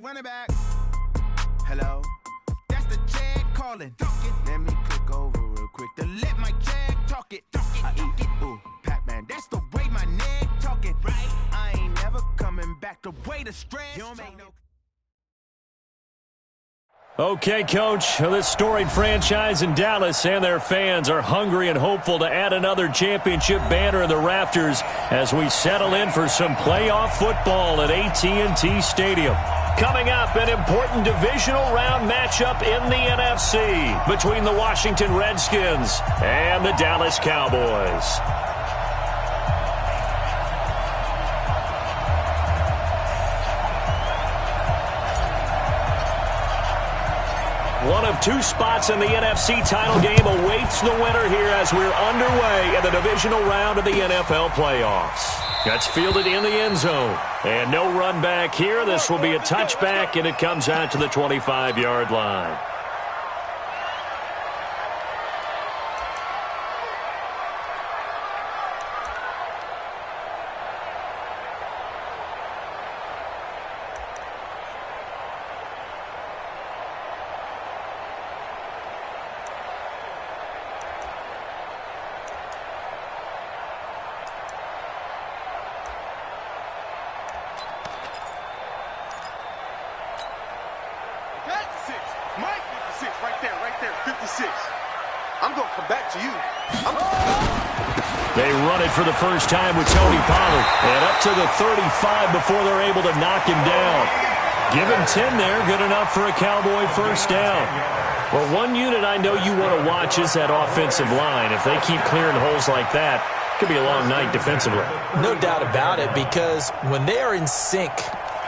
run it back. Hello, that's the Jag calling. Let me click over real quick to let my Jag talk it. I eat it, ooh, Pac-Man. That's the way my neck talking. Right, I ain't never coming back. The way the stress. Okay, Coach, this storied franchise in Dallas and their fans are hungry and hopeful to add another championship banner in the rafters as we settle in for some playoff football at AT&T Stadium. Coming up, an important divisional round matchup in the NFC between the Washington Redskins and the Dallas Cowboys. One of two spots in the NFC title game awaits the winner here as we're underway in the divisional round of the NFL playoffs. That's fielded in the end zone. And no run back here. This will be a touchback, and it comes out to the 25-yard line. They run it for the first time with Tony Pollard. And up to the 35 before they're able to knock him down. Give him 10 there, good enough for a Cowboy first down. Well, one unit I know you want to watch is that offensive line. If they keep clearing holes like that, it could be a long night defensively. No doubt about it, because when they are in sync,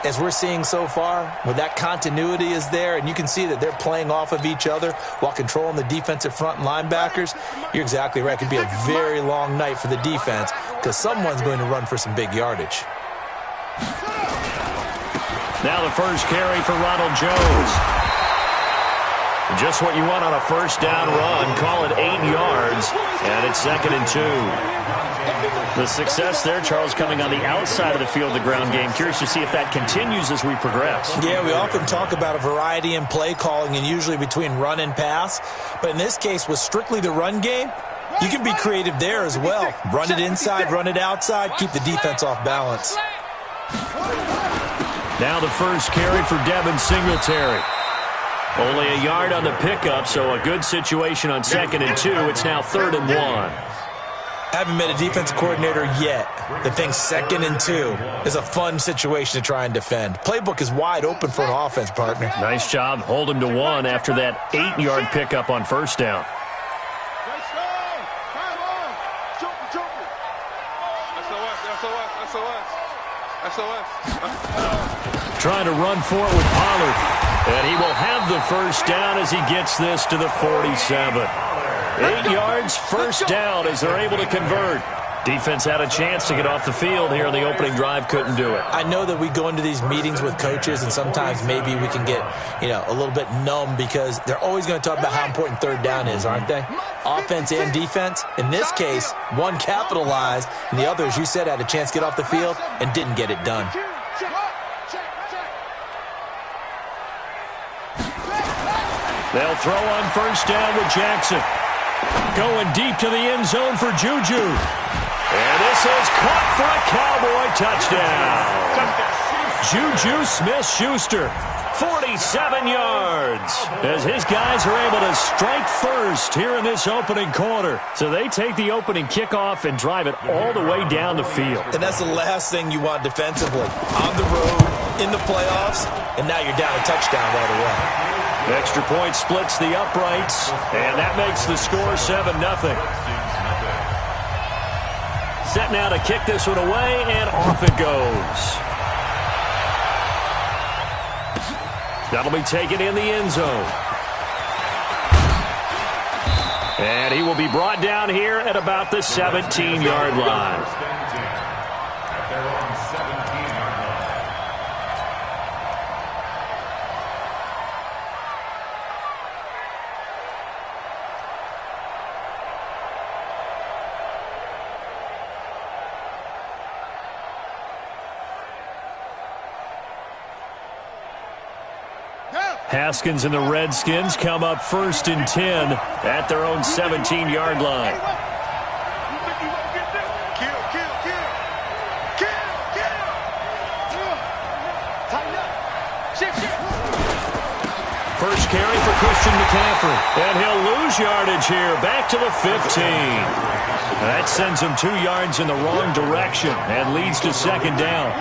as we're seeing so far, where that continuity is there, and you can see that they're playing off of each other while controlling the defensive front and linebackers, you're exactly right. It could be a very long night for the defense because someone's going to run for some big yardage. Now the first carry for Ronald Jones. Just what you want on a first down run. Call it 8 yards, and it's 2nd and 2. The success there, Charles, coming on the outside of the field, the ground game. Curious to see if that continues as we progress. Yeah, we often talk about a variety in play calling and usually between run and pass. But in this case, with strictly the run game, you can be creative there as well. Run it inside, run it outside, keep the defense off balance. Now the first carry for Devin Singletary. Only a yard on the pickup, so a good situation on 2nd and 2. It's now 3rd and 1. Haven't met a defensive coordinator yet that thinks 2nd and 2 is a fun situation to try and defend. Playbook is wide open for an offense, partner. Nice job. Hold him to 1 after that 8-yard pickup on first down. Trying to run for it with Pollard. And he will have the first down as he gets this to the 47. 8 yards, first down as they're able to convert. Defense had a chance to get off the field here in the opening drive, couldn't do it. I know that we go into these meetings with coaches, and sometimes maybe we can get, a little bit numb because they're always going to talk about how important third down is, aren't they? Offense and defense. In this case, one capitalized, and the other, as you said, had a chance to get off the field and didn't get it done. They'll throw on first down with Jackson. Going deep to the end zone for Juju. And this is caught for a Cowboy touchdown. Juju Smith-Schuster, 47 yards, as his guys are able to strike first here in this opening quarter. So they take the opening kickoff and drive it all the way down the field. And that's the last thing you want defensively. On the road, in the playoffs, and now you're down a touchdown right away. Extra point splits the uprights, and that makes the score 7-0. Set now to kick this one away, and off it goes. That'll be taken in the end zone. And he will be brought down here at about the 17-yard line. Haskins and the Redskins come up 1st and 10 at their own 17-yard line. First carry for Christian McCaffrey. And he'll lose yardage here. Back to the 15. That sends him 2 yards in the wrong direction and leads to 2nd down.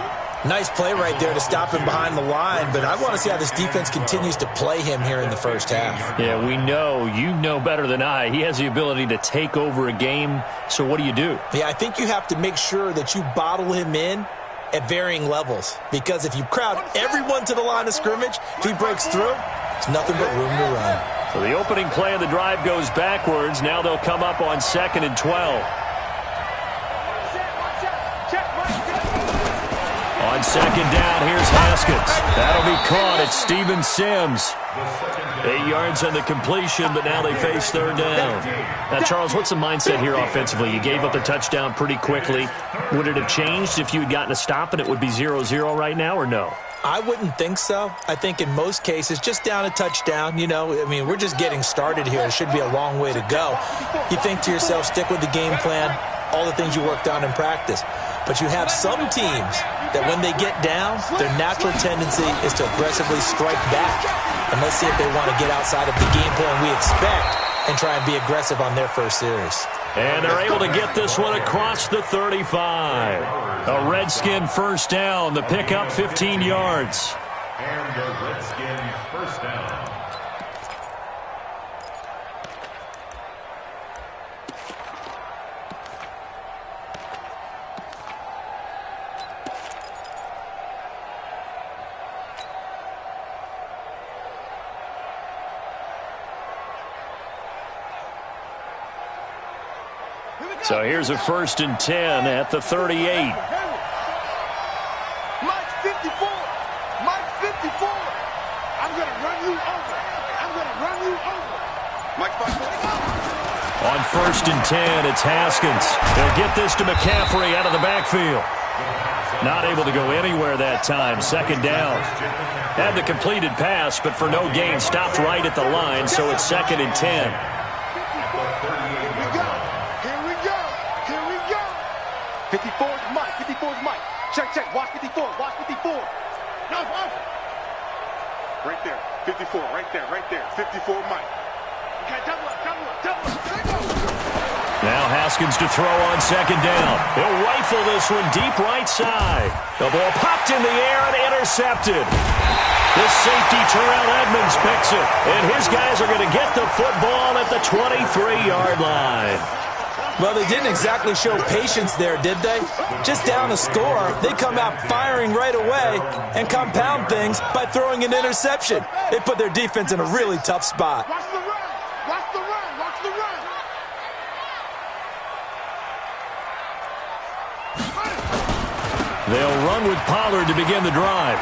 Nice play right there to stop him behind the line, but I want to see how this defense continues to play him here in the first half. Yeah, we know. You know better than I. He has the ability to take over a game, so what do you do? Yeah, I think you have to make sure that you bottle him in at varying levels, because if you crowd everyone to the line of scrimmage, if he breaks through, it's nothing but room to run. So the opening play of the drive goes backwards. Now they'll come up on 2nd and 12. On 2nd down, here's Haskins. That'll be caught at Steven Sims. 8 yards on the completion, but now they face 3rd down. Now, Charles, what's the mindset here offensively? You gave up the touchdown pretty quickly. Would it have changed if you had gotten a stop and it would be 0-0 right now, or no? I wouldn't think so. I think in most cases, just down a touchdown, we're just getting started here. It should be a long way to go. You think to yourself, stick with the game plan, all the things you worked on in practice. But you have some teams that when they get down, their natural tendency is to aggressively strike back. And let's see if they want to get outside of the game plan we expect and try and be aggressive on their first series. And they're able to get this one across the 35. A Redskin first down. The pickup 15 yards. And the Redskin first down. So here's a 1st and 10 at the 38. Mike 54. Mike 54. I'm going to run you over. I'm going to run you over. Mike 54. On 1st and 10, it's Haskins. They'll get this to McCaffrey out of the backfield. Not able to go anywhere that time. 2nd down. Had the completed pass, but for no gain, stopped right at the line, so it's 2nd and 10. 54 is Mike. 54 is Mike. Check. Watch 54. Watch 54. No, right there. 54. Right there. 54 Mike. Okay, double up. Now Haskins to throw on 2nd down. He'll rifle this one deep right side. The ball popped in the air and intercepted. This safety, Terrell Edmonds, picks it. And his guys are going to get the football at the 23-yard line. Well, they didn't exactly show patience there, did they? Just down a score, they come out firing right away and compound things by throwing an interception. They put their defense in a really tough spot. Watch the run. Watch the run. Watch the run. They'll run with Pollard to begin the drive.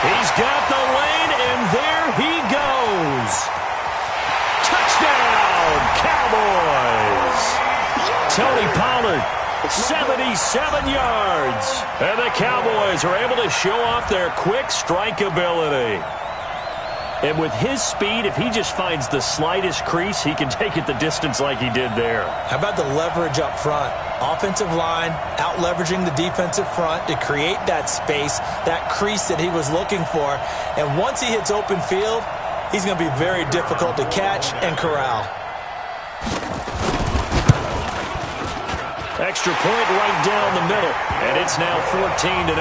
He's got the lane, and there he goes. Touchdown, Cowboys! Tony Pollard, 77 yards. And the Cowboys are able to show off their quick strike ability. And with his speed, if he just finds the slightest crease, he can take it the distance like he did there. How about the leverage up front? Offensive line out-leveraging the defensive front to create that space, that crease that he was looking for. And once he hits open field, he's going to be very difficult to catch and corral. Extra point right down the middle, and it's now 14-0.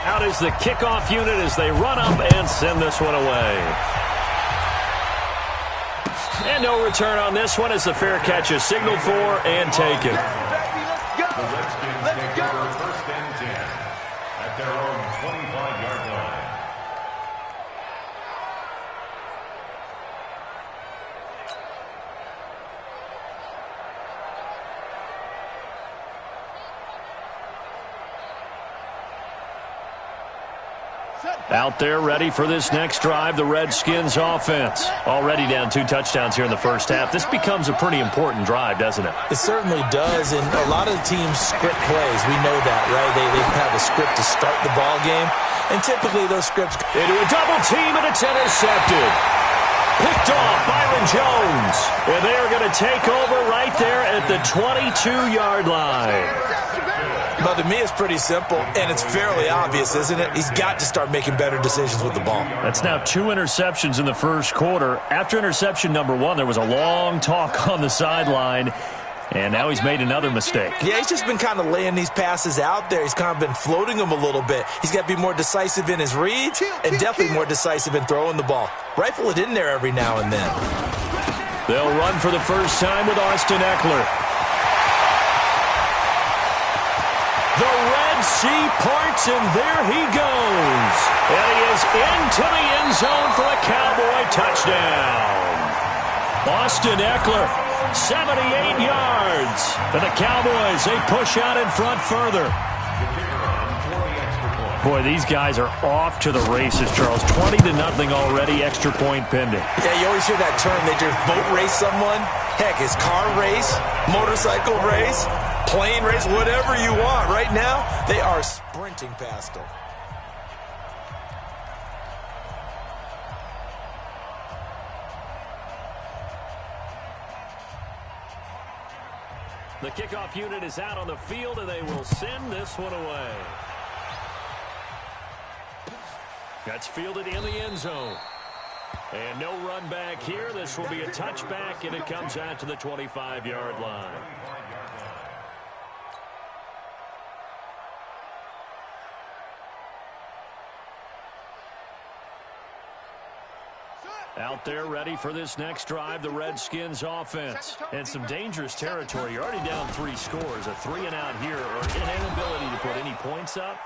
Out is the kickoff unit as they run up and send this one away. And no return on this one as the fair catch is signaled for and taken. The Redskins take over 1st and 10 at their own 25-yard line. Set. Out there ready for this next drive, the Redskins offense. Already down 2 touchdowns here in the first half. This becomes a pretty important drive, doesn't it? It certainly does, and a lot of teams script plays. We know that, right? They have a script to start the ball game, and typically those scripts... Into a double team, and it's intercepted. Picked off Byron Jones. And they are going to take over right there at the 22-yard line. But to me, it's pretty simple, and it's fairly obvious, isn't it? He's got to start making better decisions with the ball. That's now 2 interceptions in the first quarter. After interception number 1, there was a long talk on the sideline, and now he's made another mistake. Yeah, he's just been kind of laying these passes out there. He's kind of been floating them a little bit. He's got to be more decisive in his reads and definitely more decisive in throwing the ball. Rifle it in there every now and then. They'll run for the first time with Austin Eckler. The Red Sea parts, and there he goes. And he is into the end zone for a Cowboy touchdown. Austin Eckler, 78 yards. And the Cowboys, they push out in front further. Boy, these guys are off to the races, Charles. 20-0 already, extra point pending. Yeah, you always hear that term. They just boat race someone. Heck, it's car race, motorcycle race, plane race, whatever you want. Right now, they are sprinting past them. The kickoff unit is out on the field, and they will send this one away. That's fielded in the end zone. And no run back here. This will be a touchback, and it comes out to the 25-yard line. Out there ready for this next drive, the Redskins offense. And some dangerous territory. You're already down 3 scores. A 3-and-out here, or an inability to put any points up.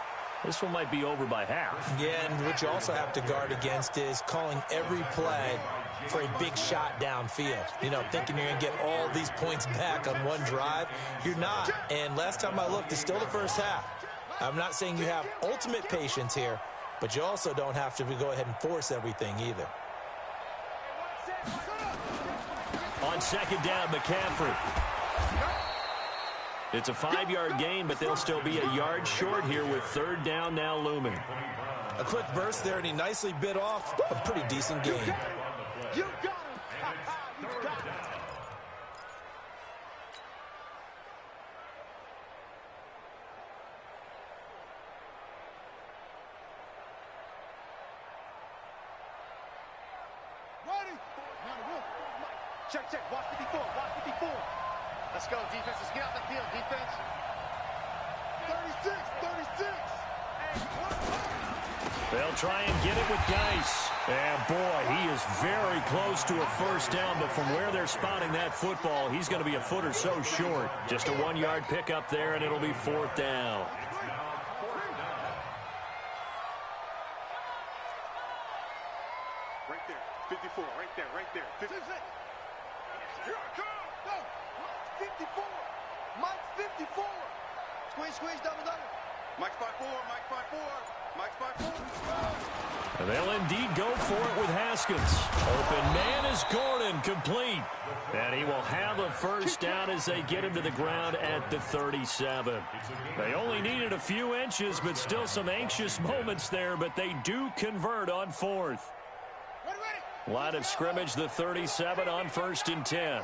This one might be over by half. Yeah, and what you also have to guard against is calling every play for a big shot downfield. You know, thinking you're going to get all these points back on one drive. You're not. And last time I looked, it's still the first half. I'm not saying you have ultimate patience here, but you also don't have to go ahead and force everything either. On second down, McCaffrey. It's a 5-yard gain, but they'll still be a yard short here with third down now looming. A quick burst there, and he nicely bit off a pretty decent gain. You got him. You got him. Ready? Check, check. Watch 54. Watch 54. Let's go, defense. Let's get out the field, defense. 36, 36. They'll try and get it with Geis. And, boy, he is very close to a first down, but from where they're spotting that football, he's going to be a foot or so short. Just a 1-yard pickup there, and it'll be 4th down. Right there. 54. Right there. Right there. 56. Here I come. Go. Mike 54. Mike 54. Squeeze, squeeze, double, double. Mike 5-4. Mike 5-4. Mike 5-4. And they'll indeed go for it with Haskins. Open man is Gordon, complete. And he will have a first down as they get him to the ground at the 37. They only needed a few inches, but still some anxious moments there, but they do convert on 4th. Line of scrimmage, the 37 on 1st and 10.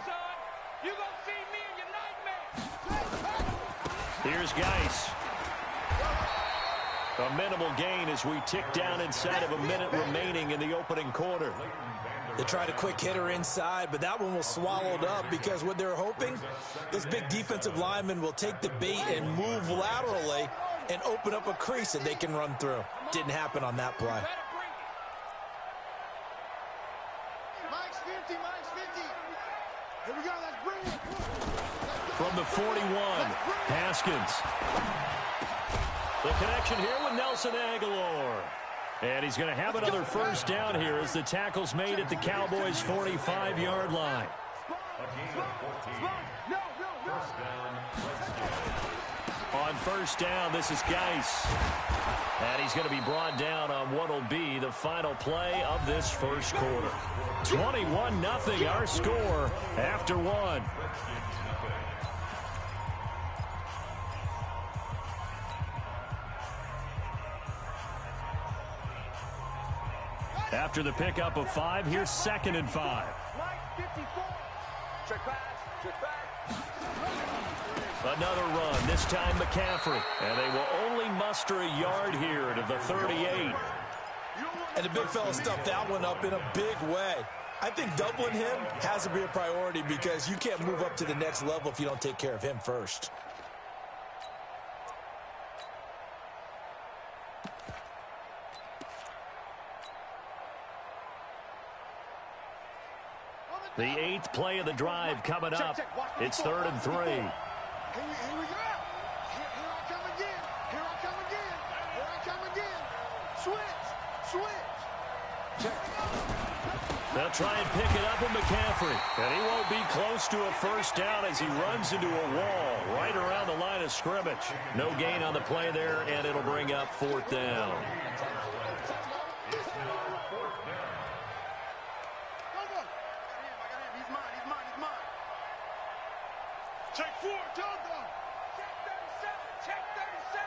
Here's Geis. A minimal gain as we tick down inside of a minute remaining in the opening quarter. They tried a quick hitter inside, but that one was swallowed up because what they're hoping, those big defensive linemen will take the bait and move laterally and open up a crease that they can run through. Didn't happen on that play. Mike's 50. Mike's 50. Here we go. Let's bring it. From the 41, Haskins. The connection here with Nelson Aguilar. And he's going to have another first down here as the tackle's made at the Cowboys' 45-yard line. First down, Redskins. On first down, this is Geis. And he's going to be brought down on what will be the final play of this first quarter. 21-0 our score after one. After the pickup of 5, here's 2nd and 5. Another run, this time McCaffrey. And they will only muster a yard here to the 38. And the big fella stuffed that one up in a big way. I think doubling him has to be a priority because you can't move up to the next level if you don't take care of him first. The 8th play of the drive coming up. It's 3rd and 3. Here we go. Here I come again. Here I come again. Here I come again. Switch. They'll try and pick it up with McCaffrey. And he won't be close to a first down as he runs into a wall right around the line of scrimmage. No gain on the play there, and it'll bring up 4th down. Check 4, Jonathan. Check 37.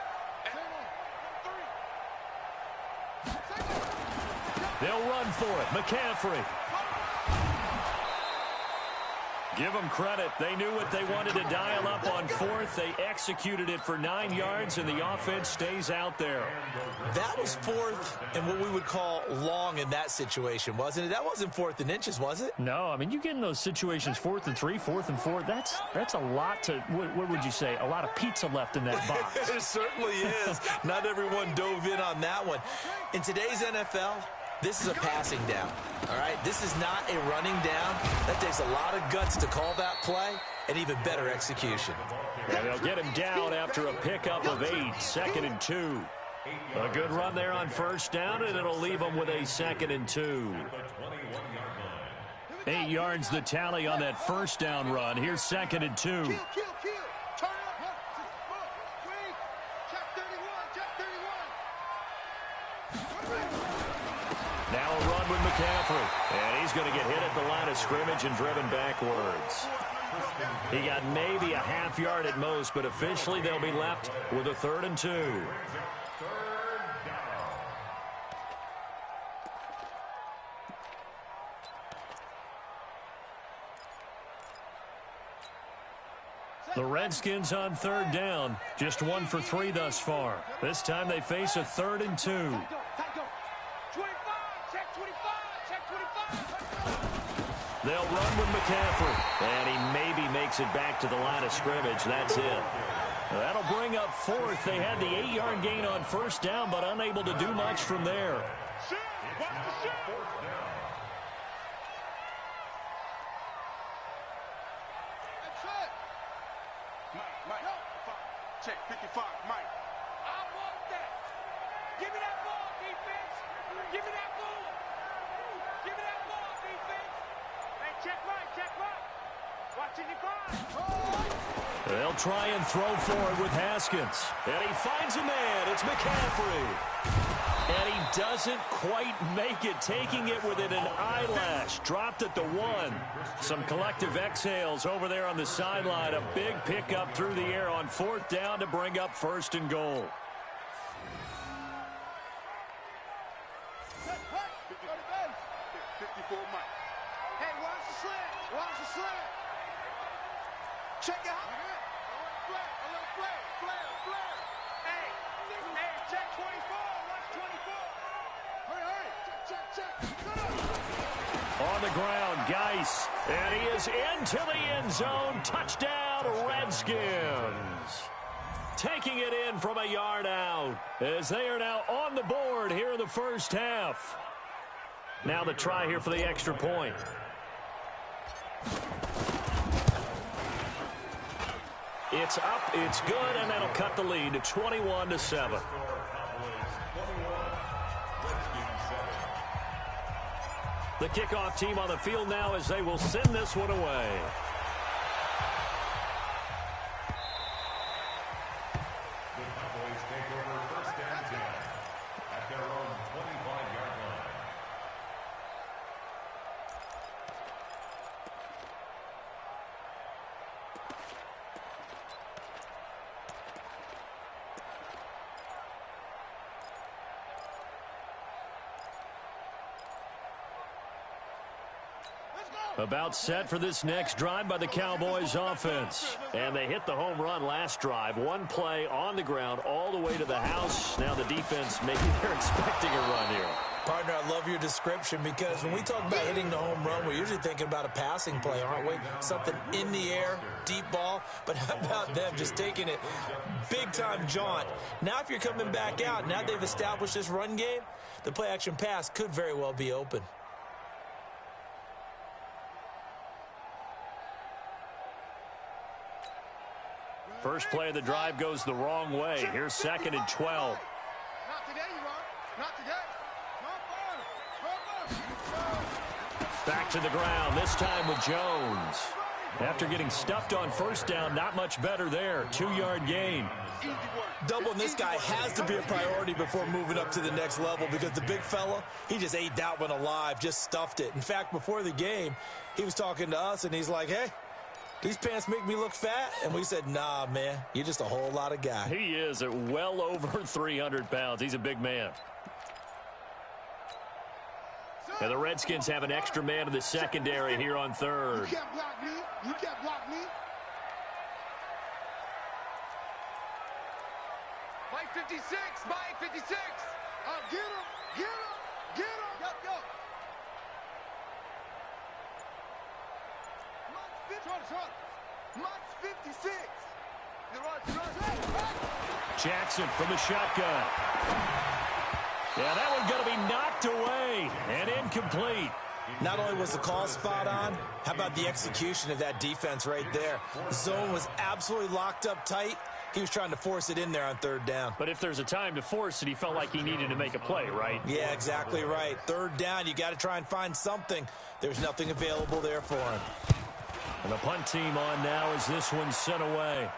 They'll run for it. McCaffrey. Give them credit. They knew what they wanted to dial up on 4th. They executed it for 9 yards, and the offense stays out there. That was 4th and what we would call long in that situation, wasn't it? That wasn't 4th and inches, was it? No, I mean, you get in those situations, 4th and 3, 4th and 4. That's a lot to, what would you say, a lot of pizza left in that box. It certainly is. Not everyone dove in on that one. In today's NFL, this is a passing down, all right? This is not a running down. That takes a lot of guts to call that play and even better execution. And they'll get him down after a pickup of 8, 2nd and 2. A good run there on first down, and it'll leave them with a 2nd and 2. 8 yards the tally on that first down run. Here's 2nd and 2. Kill. Turn up. Check 31. Now a run with McCaffrey. And he's going to get hit at the line of scrimmage and driven backwards. He got maybe a half yard at most, but officially they'll be left with a 3rd and 2. The Redskins on 3rd down. Just 1 for 3 thus far. This time they face a 3rd and 2. 25. Check 25. They'll run with McCaffrey. And he maybe makes it back to the line of scrimmage. That's it. That'll bring up 4th. They had the 8-yard gain on first down, but unable to do much from there. Check 55, Mike. I want that. Give me that ball, defense. Give me that ball. Give me that ball, defense. Hey, check right. Watching you grind. They'll try and throw forward with Haskins. And he finds a man. It's McCaffrey. And he doesn't quite make it, taking it within an eyelash. Dropped at the 1. Some collective exhales over there on the sideline. A big pickup through the air on 4th down to bring up 1st and goal. Hey, 54, Mike. Hey, watch the slant. Check it out. A little flare. Hey, check 24. Watch 24. Hurry. Check. On the ground, Geis. And he is into the end zone. Touchdown, Redskins. Taking it in from a yard out as they are now on the board here in the first half. Now the try here for the extra point. It's up, it's good, and that'll cut the lead to 21-7. The kickoff team on the field now as they will send this one away. About set for this next drive by the Cowboys offense. And they hit the home run last drive. One play on the ground all the way to the house. Now the defense, maybe they're expecting a run here. Partner, I love your description because when we talk about hitting the home run, we're usually thinking about a passing play, aren't we? Something in the air, deep ball. But how about them just taking it big-time jaunt? Now if you're coming back out, now they've established this run game, the play-action pass could very well be open. First play of the drive goes the wrong way. Here's 2nd and 12. Not today, you are. Not today. Back to the ground, this time with Jones. After getting stuffed on first down, not much better there. 2-yard gain. Doubling this guy has to be a priority before moving up to the next level because the big fella, he just ate that one alive, just stuffed it. In fact, before the game, he was talking to us, and he's like, hey, these pants make me look fat? And we said, nah, man, you're just a whole lot of guy. He is at well over 300 pounds. He's a big man. And the Redskins have an extra man in the secondary here on 3rd. You can't block me. You can't block me. Mike 56. Mike 56. Get him. Get him. Get him. Yup, yup. Mike 56. Jackson from the shotgun. Yeah, that one's going to be knocked away and incomplete. Not only was the call spot on, how about the execution of that defense right there? The zone was absolutely locked up tight. He was trying to force it in there on 3rd down. But if there's a time to force it, he felt like he needed to make a play, right? Yeah, exactly right. 3rd down, you got to try and find something. There's nothing available there for him. And the punt team on now as this one's sent away.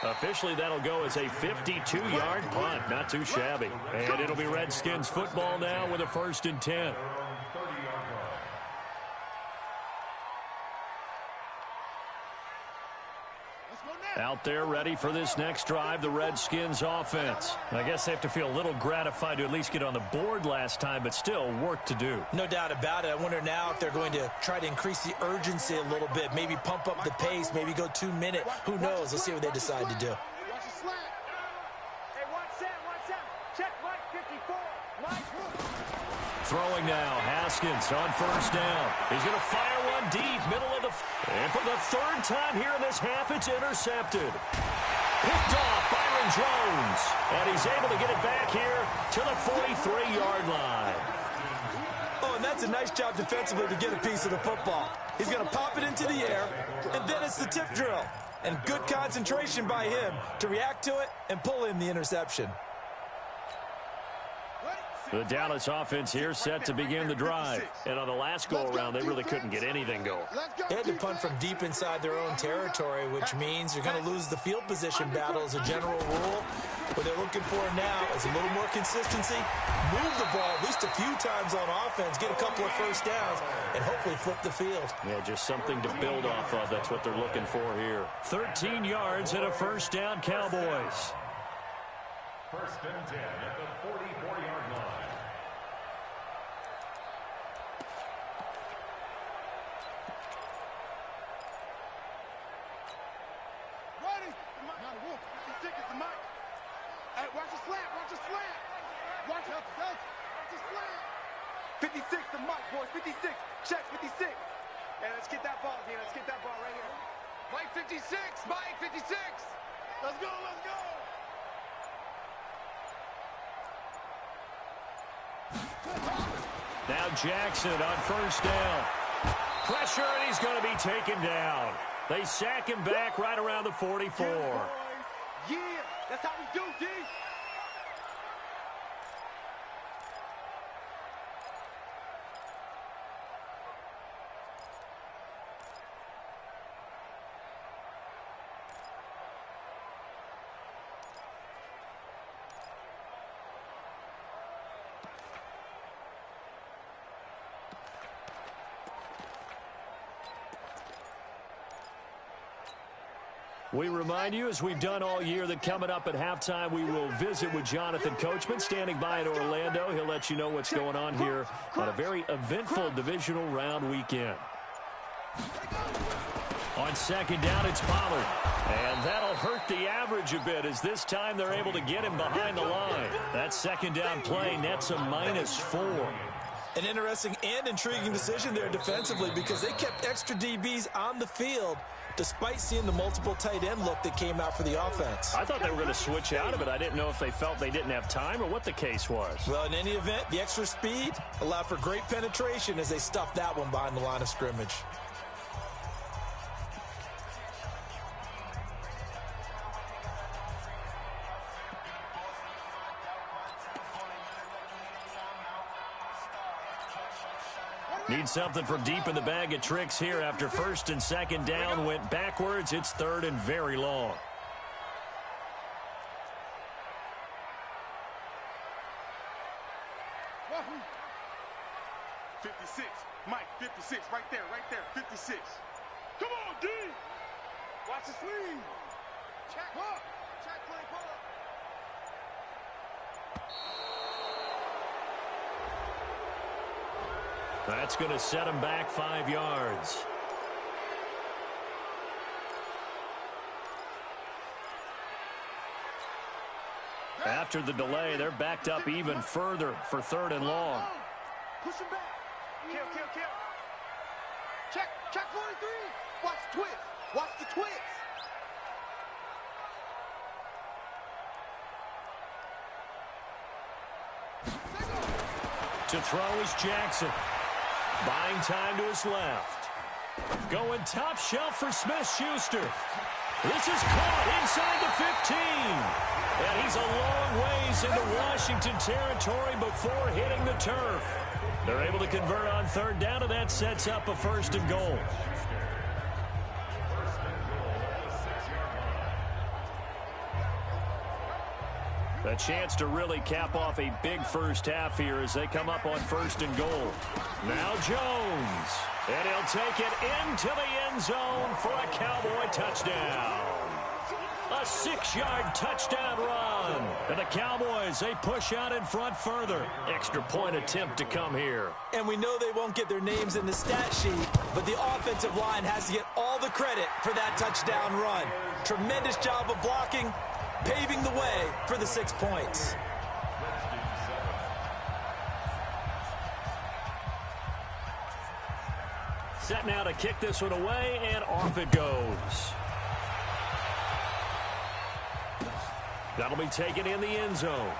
Officially, that'll go as a 52-yard punt. Not too shabby. And it'll be Redskins football now with a 1st and 10. Out there ready for this next drive, the Redskins offense. I guess they have to feel a little gratified to at least get on the board last time, but still work to do. No doubt about it. I wonder now if they're going to try to increase the urgency a little bit, maybe pump up the pace, maybe go 2-minute. Who knows? Let's see what they decide to do. Watch the slant. Hey, watch that. Check Mike 54. Throwing now, Haskins on 1st down. He's going to fire one deep, middle of the... And for the 3rd time here in this half, it's intercepted. Picked off Byron Jones. And he's able to get it back here to the 43-yard line. Oh, and that's a nice job defensively to get a piece of the football. He's going to pop it into the air, and then it's the tip drill. And good concentration by him to react to it and pull in the interception. The Dallas offense here set to begin the drive. And on the last go-around, they really couldn't get anything going. They had to punt from deep inside their own territory, which means you're going to lose the field position battle as a general rule. What they're looking for now is a little more consistency, move the ball at least a few times on offense, get a couple of 1st downs, and hopefully flip the field. Yeah, just something to build off of. That's what they're looking for here. 13 yards and a 1st down, Cowboys. 1st and 10 at the 44-yard line. Ready? Not a wolf. 56 is the mic. Hey, watch the slant. Watch the slant. Watch the slant. 56 the mic, boys. 56. Check 56. Hey, let's get that ball, man. Let's get that ball right here. Mike 56. Mike 56. Let's go. Let's go. Now Jackson on 1st down. Pressure, and he's going to be taken down. They sack him back right around the 44. Yeah, that's how we do, D. We remind you, as we've done all year, that coming up at halftime, we will visit with Jonathan Coachman, standing by in Orlando. He'll let you know what's going on here on a very eventful divisional round weekend. On second down, it's Pollard. And that'll hurt the average a bit, as this time they're able to get him behind the line. That second down play nets a -4. An interesting and intriguing decision there defensively, because they kept extra DBs on the field despite seeing the multiple tight end look that came out for the offense. I thought they were going to switch out of it. I didn't know if they felt they didn't have time or what the case was. Well, in any event, the extra speed allowed for great penetration as they stuffed that one behind the line of scrimmage. Need something from deep in the bag of tricks here. After first and second down went backwards, it's third and very long. Wahoo! 56. Mike, 56. Right there, 56. Come on, D! Watch the sleeve. Check up. Check play, pull up. That's going to set him back 5 yards. After the delay, they're backed up even further for third and long. Push him back. Kill. Check 43. Watch the twist. Watch the twist. To throw is Jackson. Buying time to his left. Going top shelf for Smith-Schuster. This is caught inside the 15. And he's a long ways into Washington territory before hitting the turf. They're able to convert on third down, and that sets up a first and goal. A chance to really cap off a big first half here as they come up on first and goal. Now Jones. And he'll take it into the end zone for a Cowboy touchdown. A 6-yard touchdown run. And the Cowboys, they push out in front further. Extra point attempt to come here. And we know they won't get their names in the stat sheet, but the offensive line has to get all the credit for that touchdown run. Tremendous job of blocking, paving the way for the 6 points. Set now to kick this one away, and off it goes. That'll be taken in the end zone.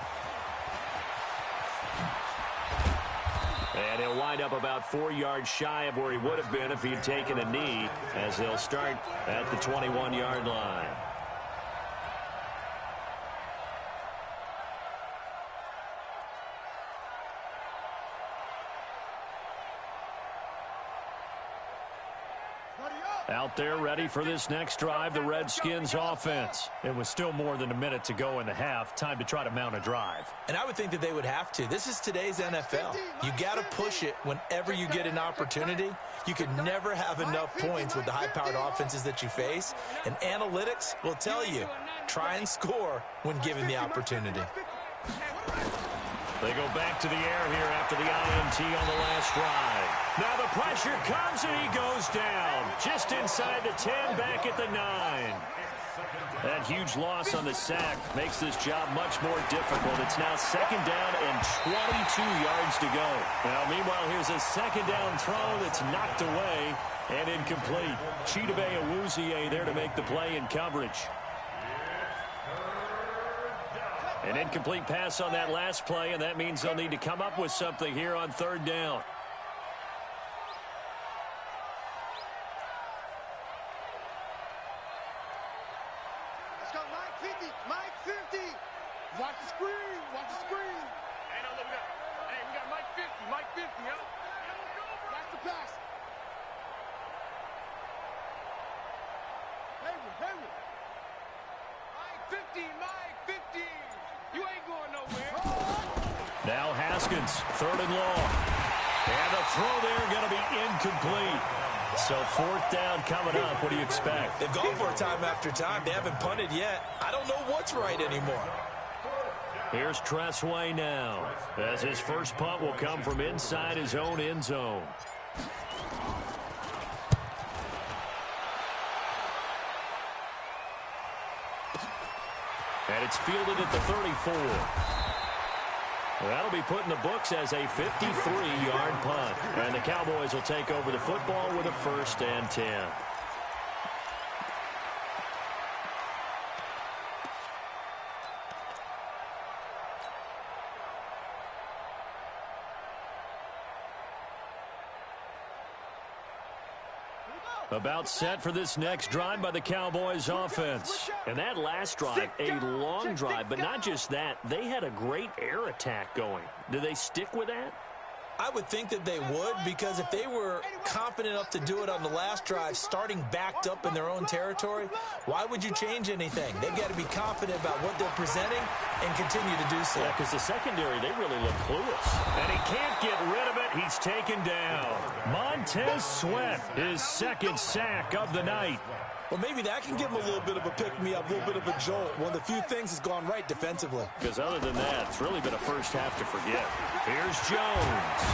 And he'll wind up about 4 yards shy of where he would have been if he'd taken a knee, as they'll start at the 21-yard line. Out there ready for this next drive, the Redskins offense. It was still more than a minute to go in the half. Time to try to mount a drive. And I would think that they would have to. This is today's NFL. You got to push it whenever you get an opportunity. You can never have enough points with the high-powered offenses that you face. And analytics will tell you, try and score when given the opportunity. They go back to the air here after the INT on the last drive. Now the pressure comes and he goes down. Just inside the 10, back at the 9. That huge loss on the sack makes this job much more difficult. It's now second down and 22 yards to go. Now, meanwhile, here's a second down throw that's knocked away and incomplete. Chidobe Awuzie there to make the play in coverage. An incomplete pass on that last play, and that means they'll need to come up with something here on third down. Let's go, Mike 50. Mike 50. Watch the screen. Watch the screen. Hey, no, look, we got Mike 50. Mike 50, yo. Watch the pass. Hayward. Mike 50. Mike 50. You ain't going nowhere. Now Haskins, third and long. And the throw there going to be incomplete. So 4th down coming up. What do you expect? They've gone for it time after time. They haven't punted yet. I don't know what's right anymore. Here's Tressway now, as his first punt will come from inside his own end zone. And it's fielded at the 34. That'll be put in the books as a 53-yard punt. And the Cowboys will take over the football with a 1st and 10. About set for this next drive by the Cowboys offense. And that last drive, a long drive, but not just that. They had a great air attack going. Do they stick with that? I would think that they would, because if they were confident enough to do it on the last drive, starting backed up in their own territory, why would you change anything? They've got to be confident about what they're presenting and continue to do so. Yeah, because the secondary, they really look clueless. And he can't get rid of it. He's taken down. Montez Sweat, his 2nd sack of the night. Well, maybe that can give him a little bit of a pick-me-up, a little bit of a jolt. One of the few things has gone right defensively. Because other than that, it's really been a first half to forget. Here's Jones.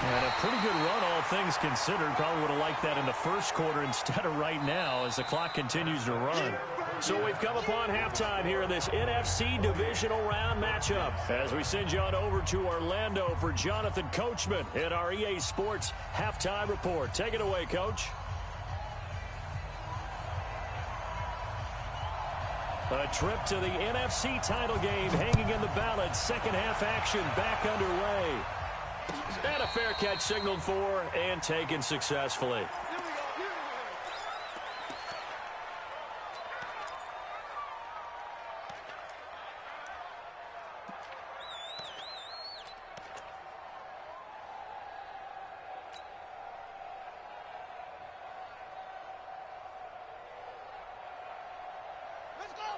And a pretty good run, all things considered. Probably would have liked that in the first quarter instead of right now as the clock continues to run. So we've come upon halftime here in this NFC Divisional Round matchup. As we send you on over to Orlando for Jonathan Coachman in our EA Sports Halftime Report. Take it away, Coach. A trip to the NFC title game hanging in the balance. Second half action back underway. And a fair catch signaled for and taken successfully.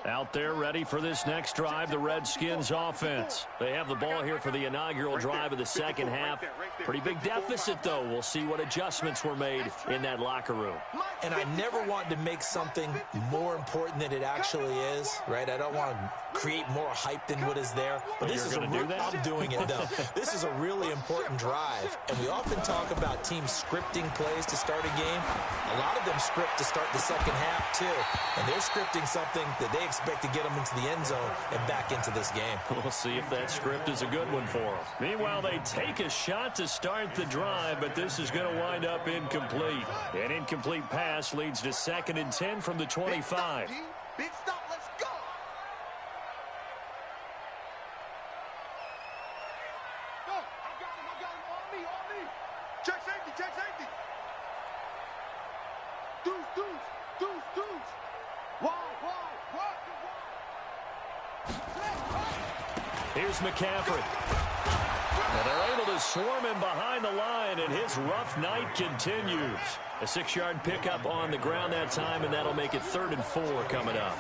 Out there ready for this next drive, the Redskins offense. They have the ball here for the inaugural drive of the second half. Pretty big deficit, though. We'll see what adjustments were made in that locker room. And I never want to make something more important than it actually is, right? I don't want to create more hype than what is there. But this is I'm doing it, though. This is a really important drive. And we often talk about teams scripting plays to start a game. A lot of them script to start the second half, too. And they're scripting something that they expect to get them into the end zone and back into this game. We'll see if that script is a good one for them. Meanwhile, they take a shot to start the drive, but this is going to wind up incomplete. An incomplete pass leads to 2nd and 10 from the 25. Big stop, let's go. Go, I got him, on me. Check safety. Deuce. Wide. Here's McCaffrey. And they're able to swarm him behind the line, and his rough night continues. A 6-yard pickup on the ground that time, and that'll make it 3rd and 4 coming up.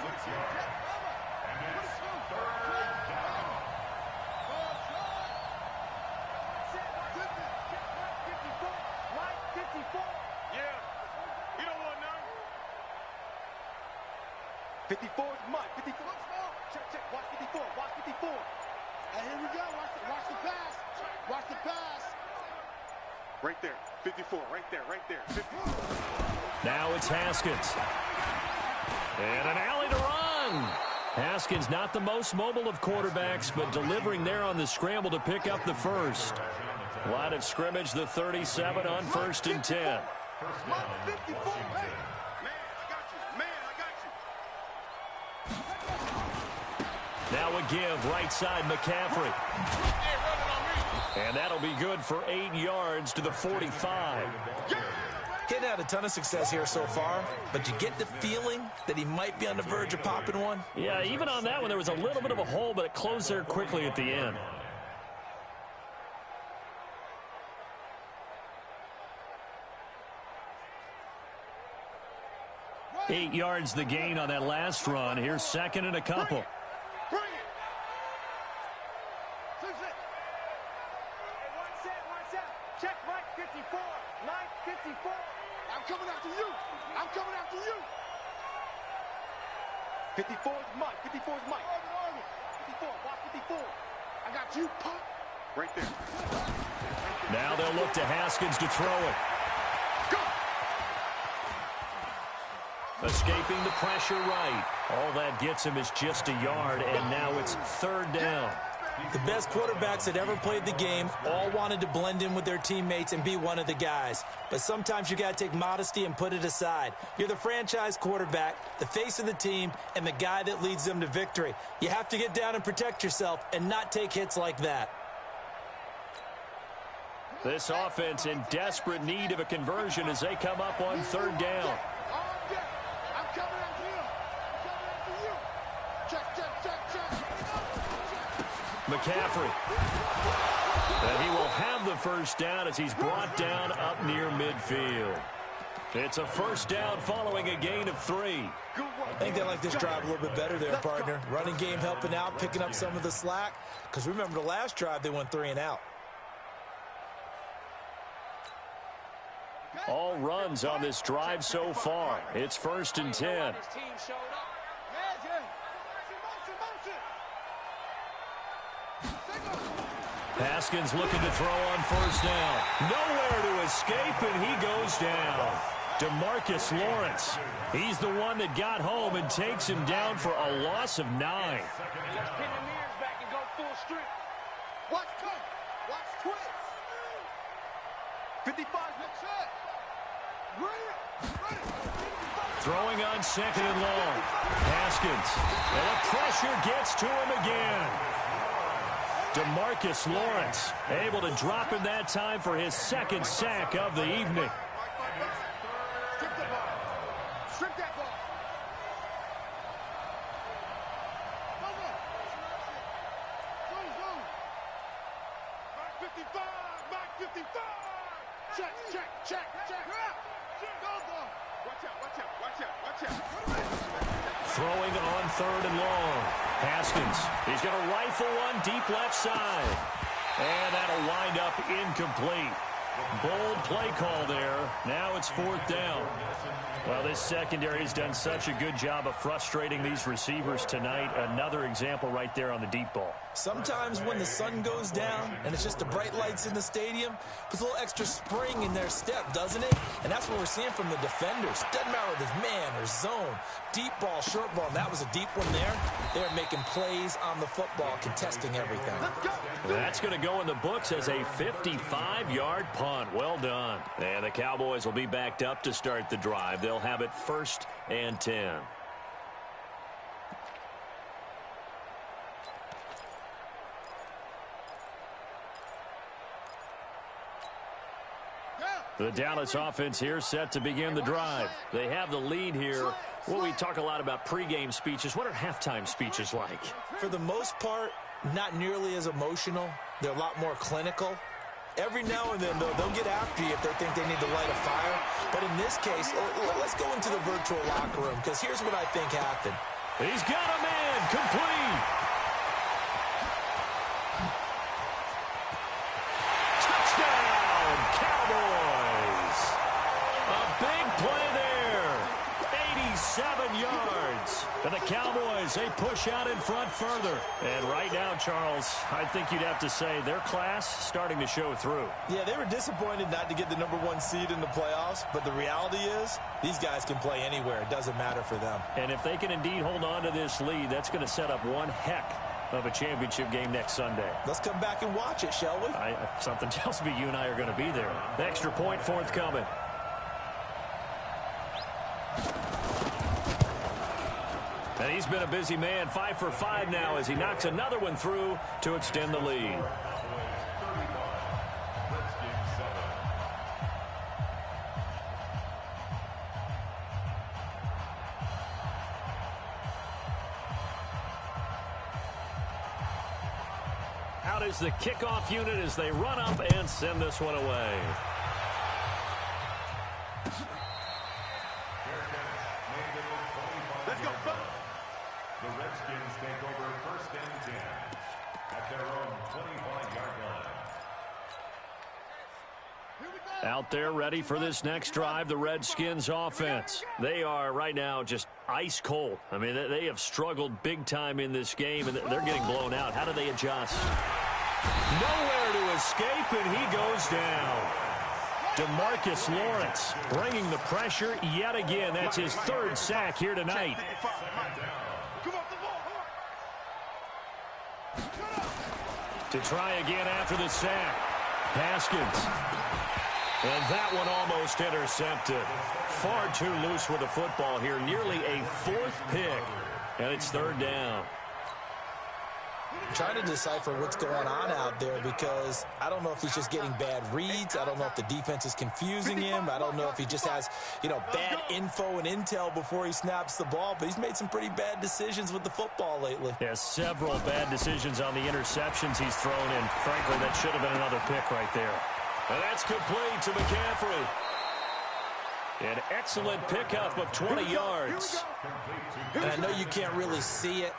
Right there, 54, right there. 54. Now it's Haskins. And an alley to run. Haskins not the most mobile of quarterbacks, but delivering there on the scramble to pick up the first. Line of scrimmage, the 37 on 1st and 10. Man, I got you. Now a give, right side McCaffrey. And that'll be good for 8 yards to the 45. Getting had a ton of success here so far, but you get the feeling that he might be on the verge of popping one. Yeah, even on that one, there was a little bit of a hole, but it closed there quickly at the end. Eight yards the gain on that last run. Here's 2nd and a couple. Bring it. Check right 54. Line 54. I'm coming after you. I'm coming after you. 54 is Mike. 54 is Mike. 54. Watch 54. I got you, pop. Right there. Now they'll look to Haskins to throw it. Go. Escaping the pressure right. All that gets him is just a yard, and now it's 3rd down. The best quarterbacks that ever played the game all wanted to blend in with their teammates and be one of the guys. But sometimes you got to take modesty and put it aside. You're the franchise quarterback, the face of the team, and the guy that leads them to victory. You have to get down and protect yourself and not take hits like that. This offense in desperate need of a conversion as they come up on 3rd down. I'm coming after you. I'm coming after you. Check, check, check, check. McCaffrey. And he will have the first down as he's brought down up near midfield. It's a 1st down following a gain of 3. I think they like this drive a little bit better there, partner. Running game helping out, picking up some of the slack. Because remember the last drive, they went 3 and out. All runs on this drive so far. It's 1st and 10. Haskins looking to throw on 1st down. Nowhere to escape, and he goes down. DeMarcus Lawrence. He's the one that got home and takes him down for a loss of 9. Let's pin the mirrors back and go full strip. Watch cut. Watch twist. 55 looks set. Throwing on 2nd and long. Haskins. And the pressure gets to him again. DeMarcus Lawrence able to drop him that time for his 2nd sack of the evening. Strip the ball. Strip that ball. Go, go. Zoom. Mark 55. Mark 55. Check. Go. Watch out. Throwing on 3rd and long. Haskins. He's going to rifle one deep left side. And that'll wind up incomplete. Bold play call there. Now it's 4th down. Well, this secondary has done such a good job of frustrating these receivers tonight. Another example right there on the deep ball. Sometimes when the sun goes down and it's just the bright lights in the stadium, puts a little extra spring in their step, doesn't it? And that's what we're seeing from the defenders. Doesn't matter whether it's man or zone, deep ball, short ball. That was a deep one there. They're making plays on the football, contesting everything. That's going to go in the books as a 55-yard punt. Well done. And the Cowboys will be backed up to start the drive. They'll have it 1st and 10. The Dallas offense here set to begin the drive. They have the lead here. Well, we talk a lot about pregame speeches. What are halftime speeches like? For the most part, not nearly as emotional. They're a lot more clinical. Every now and then, though, they'll get after you if they think they need to light a fire. But in this case, let's go into the virtual locker room, because here's what I think happened. He's got a man, complete. Touchdown, Cowboys. A big play there. 87 yards. And the Cowboys, they push out in front further. And right now, Charles, I think you'd have to say their class starting to show through. Yeah, they were disappointed not to get the #1 seed in the playoffs, but the reality is these guys can play anywhere. It doesn't matter for them. And if they can indeed hold on to this lead, that's going to set up one heck of a championship game next Sunday. Let's come back and watch it, shall we? Something tells me you and I are going to be there. The extra point forthcoming. And he's been a busy man, 5 for 5 now as he knocks another one through to extend the lead. Out is the kickoff unit as they run up and send this one away. Let's go. The Redskins take over 1st and 10 at their own 25-yard line. Here we go. Out there ready for this next drive, the Redskins offense. They are right now just ice cold. I mean, they have struggled big time in this game, and they're getting blown out. How do they adjust? Nowhere to escape, and he goes down. DeMarcus Lawrence bringing the pressure yet again. That's his third sack here tonight. To try again after the sack. Haskins. And that one almost intercepted. Far too loose with the football here. Nearly a fourth pick. And it's third down. I'm trying to decipher what's going on out there because I don't know if he's just getting bad reads. I don't know if the defense is confusing him. I don't know if he just has, bad info and intel before he snaps the ball. But he's made some pretty bad decisions with the football lately. Yeah, several bad decisions on the interceptions he's thrown in. Frankly, that should have been another pick right there. And that's complete to McCaffrey. An excellent pickup of 20 yards. And I know you can't really see it,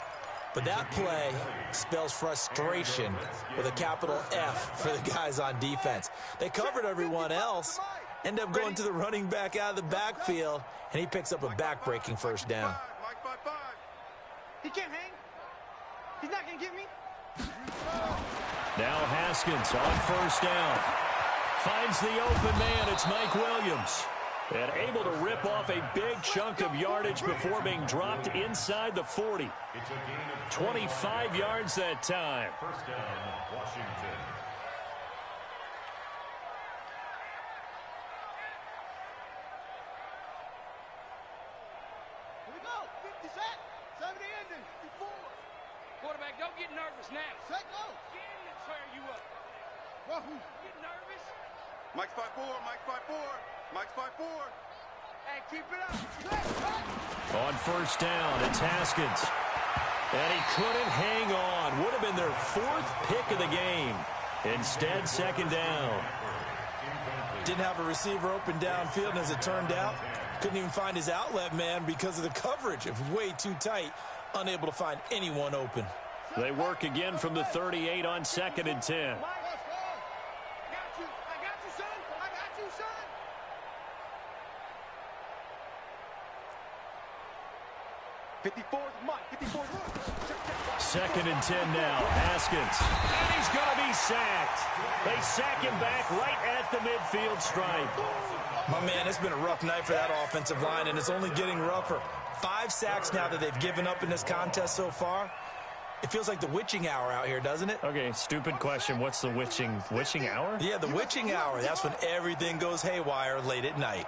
but that play spells frustration with a capital F for the guys on defense. They covered everyone else, end up going to the running back out of the backfield, and he picks up a back-breaking first down. He can't hang. He's not going to get me. Now Haskins on first down. Finds the open man. It's Mike Williams. And able to rip off a big chunk of yardage before being dropped inside the 40. 25 yards that time. First down, Washington. Here we go. 50 set. 70 ending. 54. Quarterback, don't get nervous now. Set go. Get in and tear you up. Wahoo. Get nervous. Mike's 5-4. Mike's 5-4. Mike's 5-4. Hey, keep it up. On first down, it's Haskins. And he couldn't hang on. Would have been their fourth pick of the game. Instead, second down. Didn't have a receiver open downfield, and as it turned out, couldn't even find his outlet man because of the coverage. It was way too tight, unable to find anyone open. They work again from the 38 on second and 10. Second and 10 now. Haskins. And he's going to be sacked. They sack him back right at the midfield stripe. My man, it's been a rough night for that offensive line, and it's only getting rougher. 5 sacks now that they've given up in this contest so far. It feels like the witching hour out here, doesn't it? Okay, stupid question. What's the witching hour? Yeah, the witching hour. That's when everything goes haywire late at night.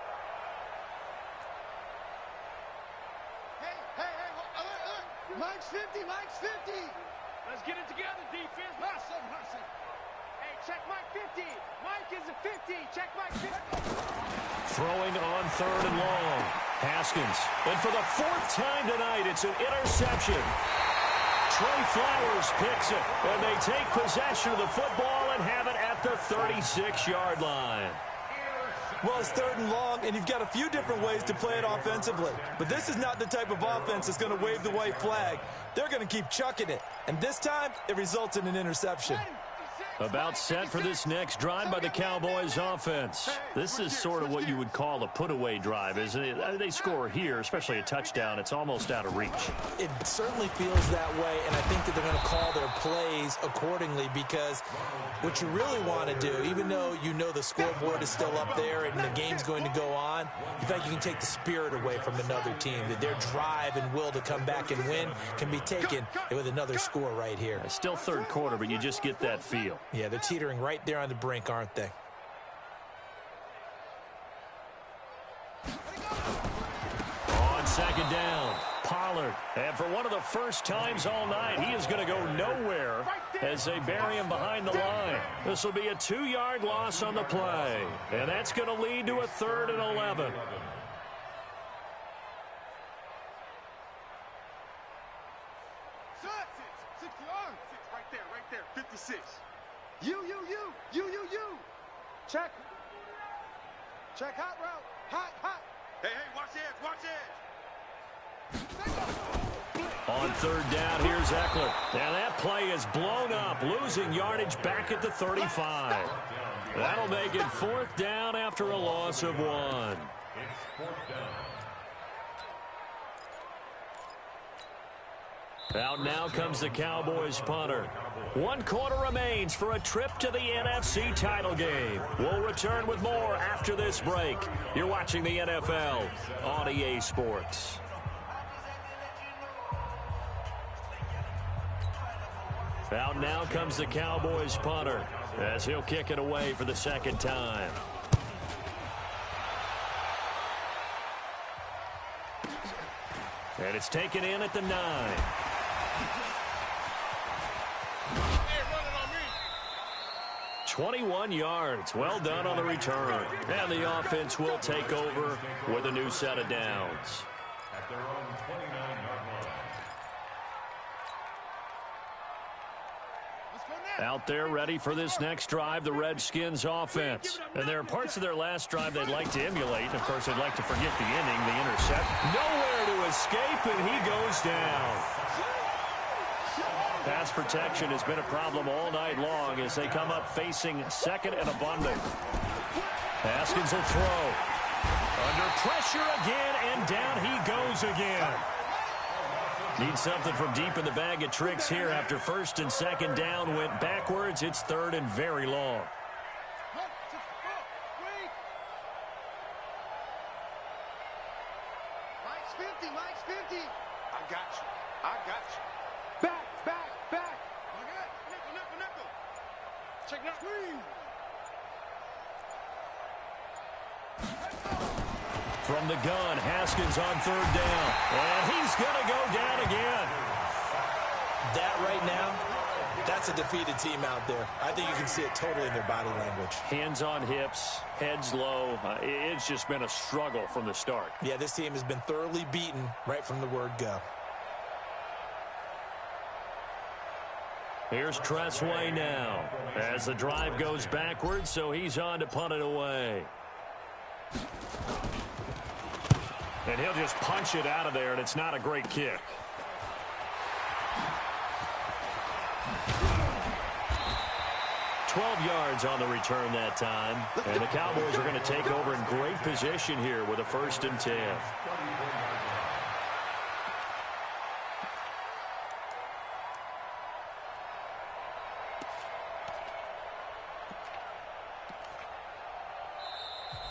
Mike's 50, Mike's 50. Let's get it together, defense. Hustle. Hey, check Mike 50. Mike is a 50. Check Mike 50. Throwing on third and long. Haskins. And for the 4th time tonight, it's an interception. Trey Flowers picks it. And they take possession of the football and have it at the 36-yard line. Well, it's third and long, and you've got a few different ways to play it offensively. But this is not the type of offense that's going to wave the white flag. They're going to keep chucking it. And this time, it results in an interception. About set for this next drive by the Cowboys offense. This is sort of what you would call a put-away drive, isn't it? They score here, especially a touchdown. It's almost out of reach. It certainly feels that way, and I think that they're going to call their plays accordingly because what you really want to do, even though you know the scoreboard is still up there and the game's going to go on, you think you can take the spirit away from another team, that their drive and will to come back and win can be taken with another score right here. It's still third quarter, but you just get that feel. Yeah, they're teetering right there on the brink, aren't they? On second down, Pollard. And for one of the first times all night, he is going to go nowhere as they bury him behind the line. This will be a 2-yard loss on the play. And that's going to lead to a 3rd and 11. Six right there, 56. You. Check hot route. Hot. Hey, watch edge. On third down, here's Eckler. Now that play is blown up, losing yardage back at the 35. That'll make it 4th down after a loss of 1. It's 4th down. Out now comes the Cowboys punter. 1 quarter remains for a trip to the NFC title game. We'll return with more after this break. You're watching the NFL on EA Sports. Out now comes the Cowboys punter as he'll kick it away for the 2nd time. And it's taken in at the 9. 21 yards. Well done on the return. And the offense will take over with a new set of downs. At their own 29-yard line. Out there ready for this next drive, the Redskins offense. And there are parts of their last drive they'd like to emulate. Of course, they'd like to forget the inning, the intercept. Nowhere to escape, and he goes down. Pass protection has been a problem all night long as they come up facing 2nd and abundant. Haskins will throw. Under pressure again, and down he goes again. Need something from deep in the bag of tricks here after 1st and 2nd down went backwards. It's 3rd and very long. Mike's 50, Mike's 50. I got you. I got you. Back. Nickel. Check that. From the gun, Haskins on 3rd down. And he's going to go down again. That right now, that's a defeated team out there. I think you can see it totally in their body language. Hands on hips, heads low. It's just been a struggle from the start. Yeah, this team has been thoroughly beaten right from the word go. Here's Tressway now as the drive goes backwards, so he's on to punt it away. And he'll just punch it out of there, and it's not a great kick. $12 yards on the return that time. And the Cowboys are going to take over in great position here with a 1st and 10.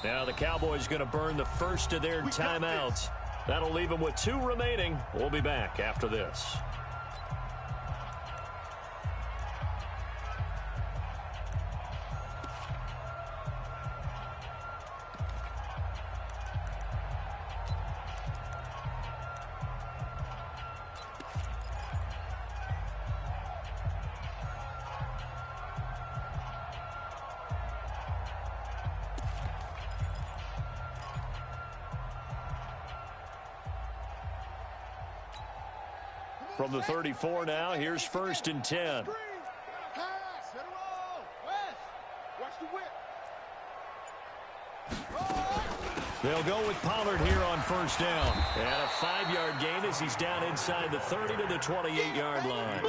Now the Cowboys going to burn the first of their timeouts. That'll leave them with 2 remaining. We'll be back after this. From the 34 now, here's 1st and 10. Pass. Let it roll. West. Watch the whip. They'll go with Pollard here on 1st down. And a 5-yard gain as he's down inside the 30 to the 28-yard line.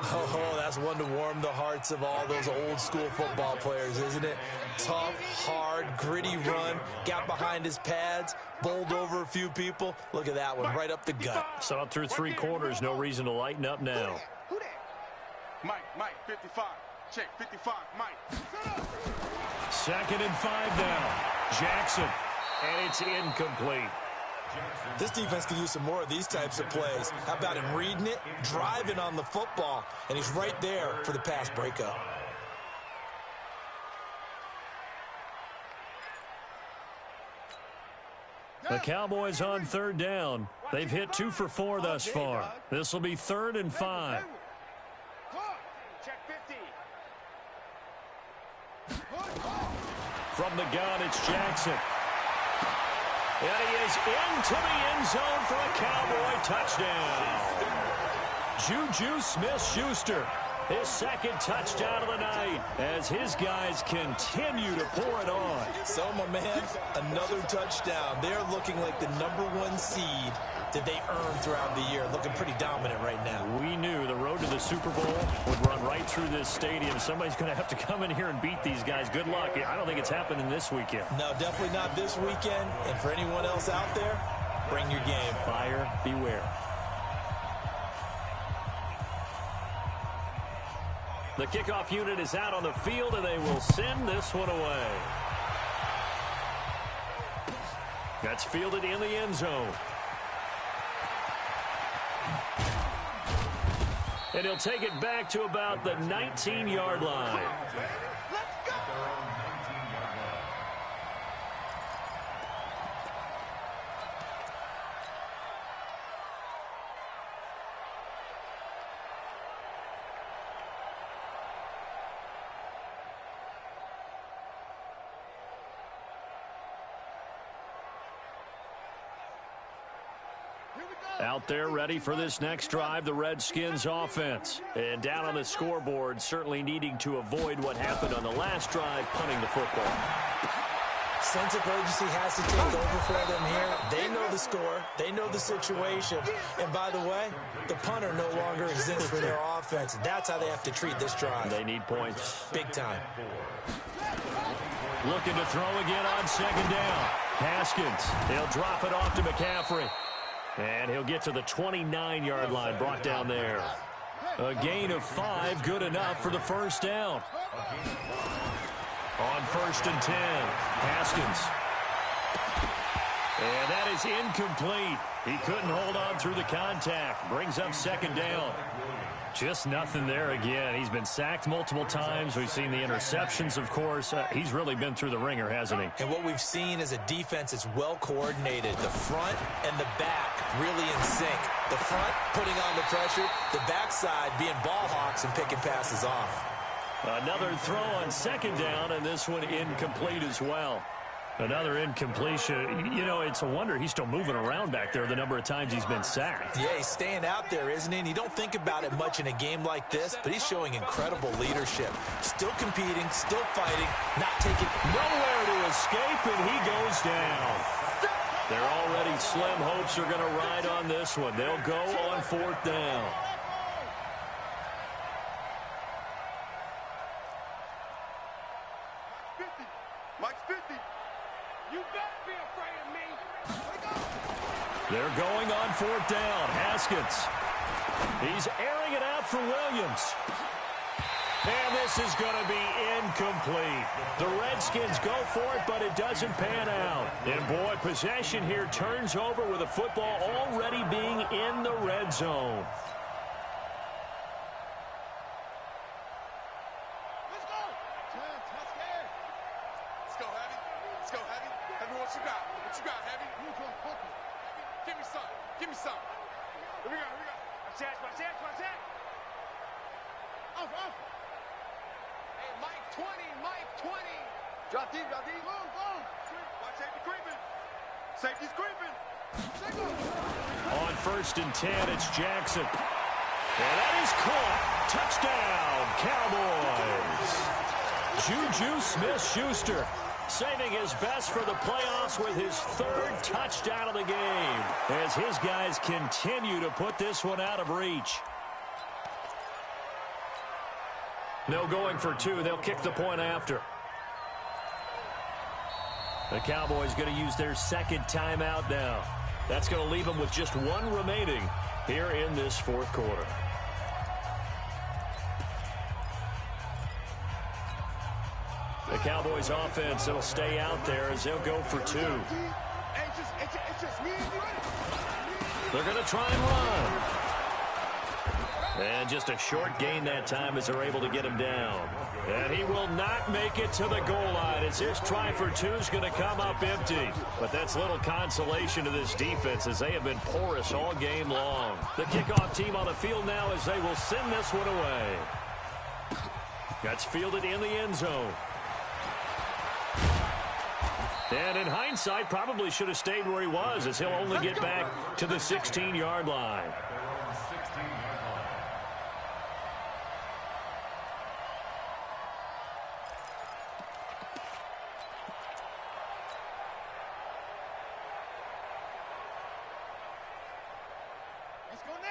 Oh, that's one to warm the hearts of all those old school football players, isn't it? Tough, hard, gritty run, got behind his pads, bowled over a few people. Look at that one, right up the gut. So up through 3 quarters, no reason to lighten up now. Who that? Mike, 55. Check, 55, Mike. 2nd and 5 now. Jackson, and it's incomplete. This defense could use some more of these types of plays. How about him reading it, driving on the football, and he's right there for the pass breakup. The Cowboys on 3rd down. They've hit 2 for 4 thus far. This will be 3rd and 5. Check 50. From the gun, it's Jackson. And he is into the end zone for a Cowboy touchdown. Juju Smith-Schuster, his 2nd touchdown of the night as his guys continue to pour it on. So, my man, another touchdown. They're looking like the #1 seed that they earned throughout the year. Looking pretty dominant right now. We knew the road to the Super Bowl would run right through this stadium. Somebody's going to have to come in here and beat these guys. Good luck. I don't think it's happening this weekend. No, definitely not this weekend. And for anyone else out there, bring your game. Buyer beware. The kickoff unit is out on the field, and they will send this one away. That's fielded in the end zone. And he'll take it back to about the 19-yard line. Let's go! Out there ready for this next drive, the Redskins offense. And down on the scoreboard, certainly needing to avoid what happened on the last drive, punting the football. Sense of urgency has to take over for them here. They know the score. They know the situation. And by the way, the punter no longer exists for their offense. That's how they have to treat this drive. They need points. Big time. Looking to throw again on second down. Haskins, he'll drop it off to McCaffrey. And he'll get to the 29-yard line, brought down there. A gain of 5, good enough for the first down. On 1st and 10, Haskins. And that is incomplete. He couldn't hold on through the contact. Brings up second down. Just nothing there again. He's been sacked multiple times. We've seen the interceptions, of course. He's really been through the ringer, hasn't he? And what we've seen is a defense that's well coordinated. The front and the back really in sync. The front putting on the pressure. The backside being ball hawks and picking passes off. Another throw on second down, and this one incomplete as well. Another incompletion. You know, it's a wonder he's still moving around back there the number of times he's been sacked. Yeah, he's staying out there, isn't he? And you don't think about it much in a game like this, but he's showing incredible leadership. Still competing, still fighting, not taking nowhere to escape, and he goes down. Their already slim hopes are going to ride on this one. They'll go on 4th down. They're going on 4th down. Haskins. He's airing it out for Williams. And this is going to be incomplete. The Redskins go for it, but it doesn't pan out. And boy, possession here turns over with the football already being in the red zone. Let's go! Let's go, Heavy. Let's go, Heavy. Heavy, what you got? What you got, Heavy? Give me some. Give me some. Here we go. Here we go. Watch that. Off. Hey, Mike 20. Drop deep. Go. Watch safety creeping. Safety's creeping. On 1st and 10, it's Jackson. And that is caught. Touchdown, Cowboys. Juju Smith-Schuster saving his best for the playoffs with his 3rd touchdown of the game as his guys continue to put this one out of reach. No going for 2. They'll kick the point after. The Cowboys going to use their 2nd timeout now. That's going to leave them with just 1 remaining here in this 4th quarter. The Cowboys offense will stay out there as they'll go for 2. They're going to try and run. And just a short gain that time as they're able to get him down. And he will not make it to the goal line as his try for 2 is going to come up empty. But that's little consolation to this defense as they have been porous all game long. The kickoff team on the field now as they will send this one away. That's fielded in the end zone. And in hindsight, probably should have stayed where he was as he'll only get back to the 16-yard line.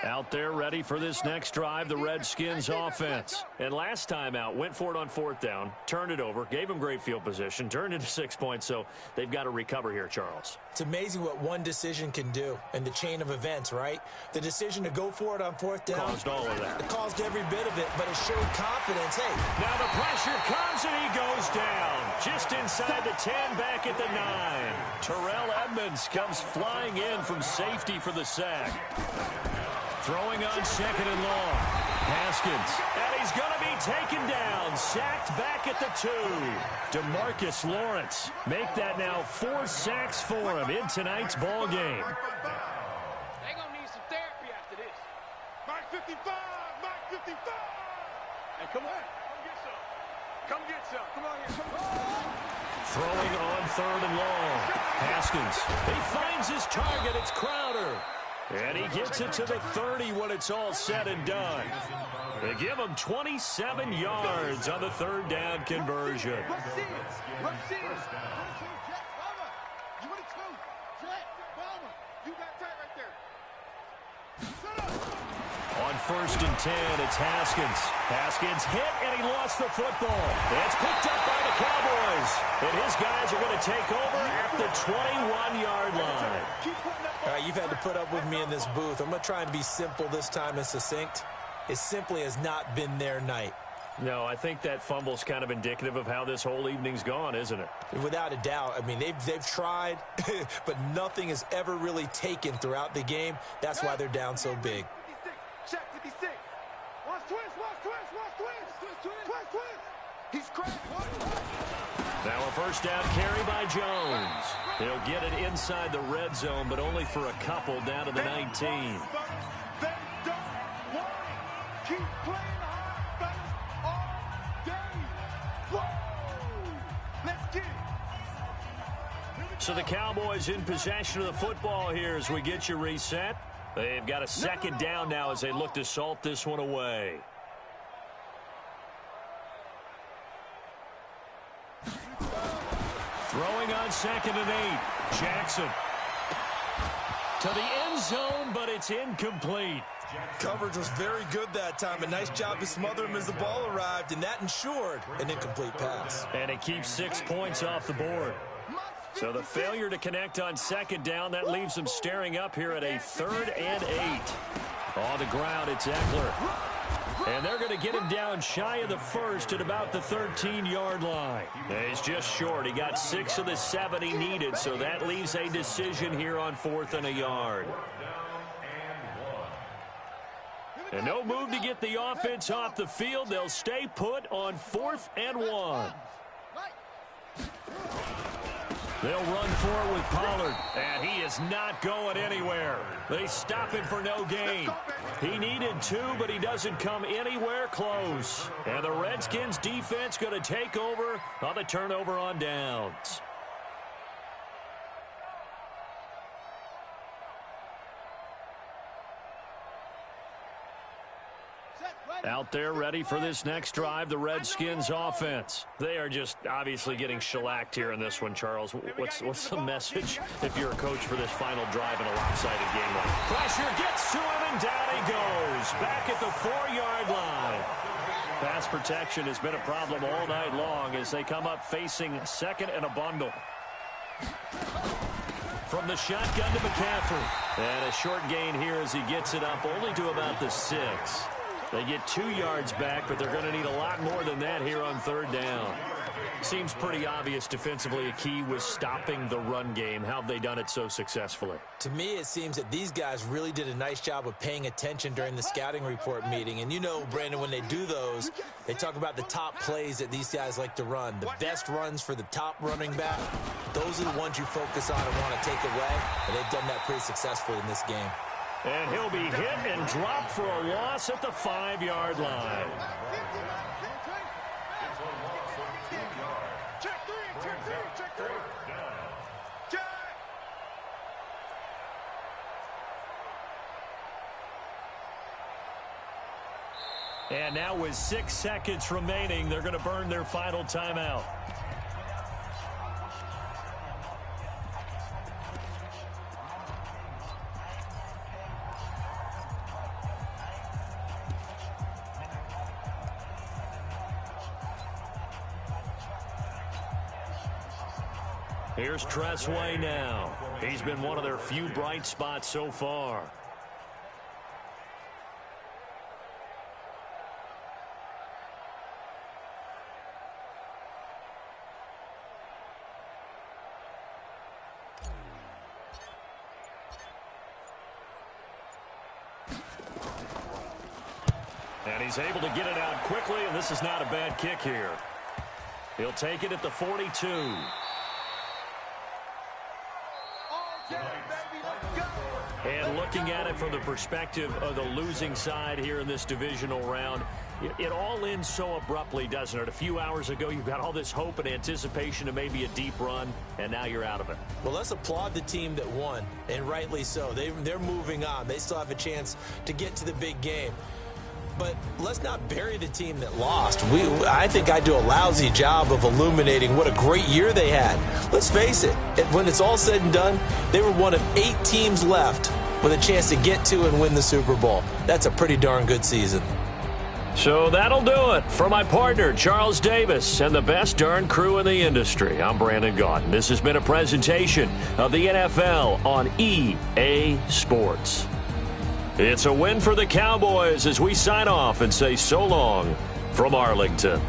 Out there ready for this next drive, the Redskins offense. And last time out, went for it on 4th down, turned it over, gave them great field position, turned into 6 points, so they've got to recover here, Charles. It's amazing what one decision can do in the chain of events, right? The decision to go for it on 4th down. Caused all of that. It caused every bit of it, but it showed confidence. Hey. Now the pressure comes and he goes down. Just inside the 10, back at the 9. Terrell Edmonds comes flying in from safety for the sack. Throwing on 2nd and long. Haskins. And he's going to be taken down. Sacked back at the 2. DeMarcus Lawrence. Make that now 4 sacks for him in tonight's ball game. They're going to need some therapy after this. Mark 55! Mark 55! Hey, come on. Come get some. Come get some. Come on here. Come on. Throwing on 3rd and long. Haskins. He finds his target. It's Crowder. And he gets it to the 30 when it's all said and done. They give him 27 yards on the 3rd down conversion. On 1st and 10, it's Haskins. Haskins hit, and he lost the football. It's picked up by the Cowboys. And his guys are going to take over at the 21-yard line. All right, you've had to put up with me in this booth. I'm going to try and be simple this time and succinct. It simply has not been their night. No, I think that fumble's kind of indicative of how this whole evening's gone, isn't it? Without a doubt. I mean, they've tried, but nothing has ever really taken throughout the game. That's why they're down so big. Check 56. Watch twist, watch twist, watch twist. Twist, twist. He's cracked. Now a 1st down carry by Jones. He'll get it inside the red zone, but only for a couple down to the 19. They don't want it. Keep playing hard all day. Whoa! Let's get it. So the Cowboys in possession of the football here as we get you reset. They've got a 2nd down now as they look to salt this one away. Throwing on 2nd and 8. Jackson. To the end zone, but it's incomplete. Coverage was very good that time. A nice job to smother him as the ball arrived, and that ensured an incomplete pass. And it keeps 6 points off the board. So the failure to connect on 2nd down, that leaves them staring up here at a 3rd and 8. On the ground, it's Eckler. And they're going to get him down shy of the 1st at about the 13-yard line. He's just short. He got 6 of the 7 he needed, so that leaves a decision here on 4th and a yard. And no move to get the offense off the field. They'll stay put on 4th and 1. They'll run for it with Pollard, and he is not going anywhere. They stop him for no gain. He needed 2, but he doesn't come anywhere close. And the Redskins defense going to take over on the turnover on downs. Out there ready for this next drive, the Redskins offense. They are just obviously getting shellacked here in this one, Charles. What's the message if you're a coach for this final drive in a lopsided game like that? Pressure gets to him, and down he goes. Back at the 4-yard line. Pass protection has been a problem all night long as they come up facing 2nd and a bundle. From the shotgun to McCaffrey. And a short gain here as he gets it up only to about the 6. They get 2 yards back, but they're going to need a lot more than that here on 3rd down. Seems pretty obvious defensively a key was stopping the run game. How have they done it so successfully? To me, it seems that these guys really did a nice job of paying attention during the scouting report meeting. And you know, Brandon, when they do those, they talk about the top plays that these guys like to run. The best runs for the top running back, those are the ones you focus on and want to take away. And they've done that pretty successfully in this game. And he'll be hit and dropped for a loss at the 5-yard line. Check 3, check 3, check 3. Check. And now with 6 seconds remaining, they're going to burn their final timeout. Here's Tressway now. He's been one of their few bright spots so far. And he's able to get it out quickly, and this is not a bad kick here. He'll take it at the 42. And looking at it from the perspective of the losing side here in this divisional round, it all ends so abruptly, doesn't it? A few hours ago, you've got all this hope and anticipation of maybe a deep run, and now you're out of it. Well, let's applaud the team that won, and rightly so. They're moving on. They still have a chance to get to the big game. But let's not bury the team that lost. I think I do a lousy job of illuminating what a great year they had. Let's face it, when it's all said and done, they were one of 8 teams left with a chance to get to and win the Super Bowl. That's a pretty darn good season. So that'll do it for my partner, Charles Davis, and the best darn crew in the industry. I'm Brandon Gaudin. This has been a presentation of the NFL on EA Sports. It's a win for the Cowboys as we sign off and say so long from Arlington.